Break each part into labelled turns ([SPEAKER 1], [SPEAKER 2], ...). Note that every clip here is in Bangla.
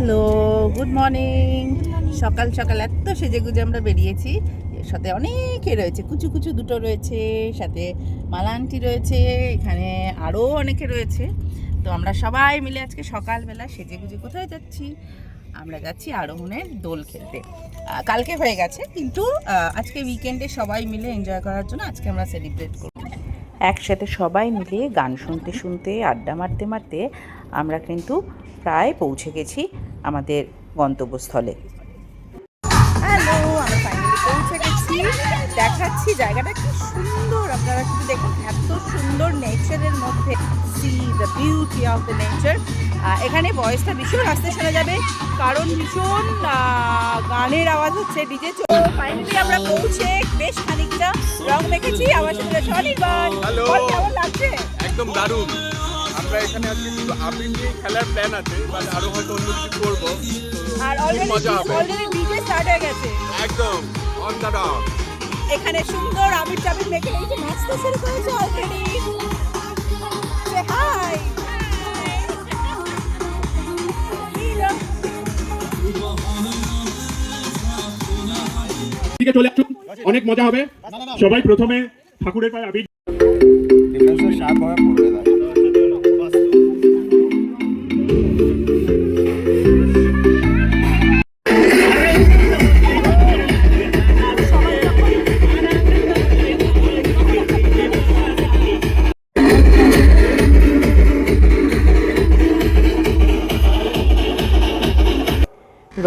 [SPEAKER 1] Hello, good morning. সকাল সকাল এত সেজেগুজে আমরা বেরিয়েছি। এর সাথে অনেকে রয়েছে, কুচু কুচু দুটো রয়েছে, সাথে মালা আন্টি রয়েছে, এখানে আরও অনেকে রয়েছে। তো আমরা সবাই মিলে আজকে সকালবেলা সেজেগুজে কোথায় যাচ্ছি? আমরা যাচ্ছি আরোহণের দোল খেলতে। কালকে হয়ে গেছে, কিন্তু আজকে উইকেন্ডে সবাই মিলে এনজয় করার জন্য আজকে আমরা সেলিব্রেট করব। একসাথে সবাই মিলে গান শুনতে শুনতে আড্ডা মারতে মারতে আমরা কিন্তু প্রায় পৌঁছে গেছি আমাদের গন্তব্যস্থলে। হ্যালো, আমরা ফাইনালি পৌঁছে গেছি। দেখাচ্ছি জায়গাটা কি সুন্দর, আপনারা কিন্তু দেখুন, এত সুন্দর নেচারের মধ্যে। C the beauty of the nature. এখানে ভয়েসটা ভীষণ আস্তে শোনা যাবে, কারণ ভীষণ গানের আওয়াজ হচ্ছে, ডিজে। ফাইনালি আমরা পৌঁছে বেশ খানিকটা রং মেখেছি। আমার সাথে রয়েছে অনির্বাণ। কেমন লাগছে?
[SPEAKER 2] একদম দারুণ। আমরা এখানে আজকে শুধু আবির নিয়ে খেলার প্ল্যান আছে, বাট আরো হয়তো অন্য কিছু করবো।
[SPEAKER 1] আর অলরেডি ডিজে স্টার্ট হয়ে গেছে
[SPEAKER 2] একদম অন দ্য ডট।
[SPEAKER 1] এখানে সুন্দর আবির টাবির মেখে এই যে নাচতে শুরু করেছে অলরেডি। সে হাই।
[SPEAKER 3] দিকে চলে আসুন, অনেক মজা হবে। সবাই প্রথমে ঠাকুরের পায়ে আবির।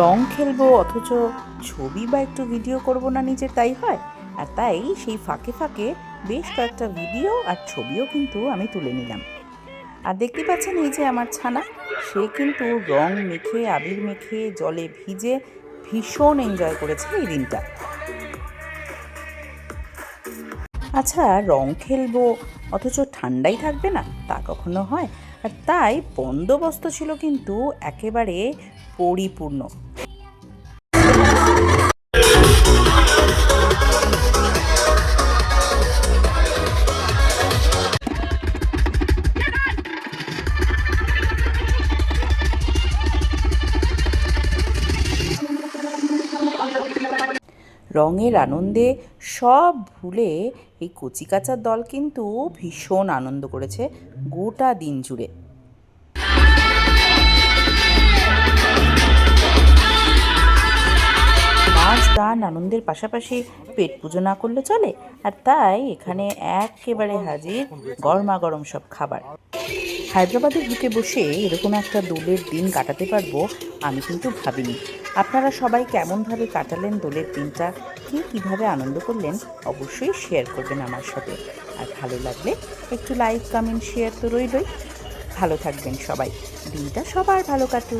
[SPEAKER 1] রং খেলবো অথচ ছবি বা একটু ভিডিও করব না নিজে, তাই হয়। আর তাই সেই ফাঁকে ফাঁকে বেশ কয়েকটা ভিডিও আর ছবিও কিন্তু আমি তুলে নিলাম। আর দেখতে পাচ্ছেন এই যে আমার ছানা, সে কিন্তু রং মেখে আবির মেখে জলে ভিজে ভীষণ এনজয় করেছে এই দিনটা। আচ্ছা, রং খেলবো অথচ ঠান্ডাই থাকবে না, তা কখনো হয়? আর তাই বন্দোবস্ত ছিল কিন্তু একেবারে পরিপূর্ণ। রঙের আনন্দে সব ভুলে এই কচিকাঁচার দল কিন্তু ভীষণ আনন্দ করেছে গোটা দিন জুড়ে। নাচ গান আনন্দের পাশাপাশি পেট পুজো না করলে চলে। আর তাই এখানে একেবারে হাজির গরমা গরম সব খাবার। হায়দ্রাবাদের বুকে বসে এরকম একটা দোলের দিন কাটাতে পারবো আমি কিন্তু ভাবিনি। আপনারা সবাই কেমনভাবে কাটালেন দোলের দিনটা, কীভাবে আনন্দ করলেন, অবশ্যই শেয়ার করবেন আমার সাথে। আর ভালো লাগলে একটু লাইক কমেন্ট শেয়ার তো রইলই। ভালো থাকবেন সবাই, দিনটা সবার ভালো কাটুক।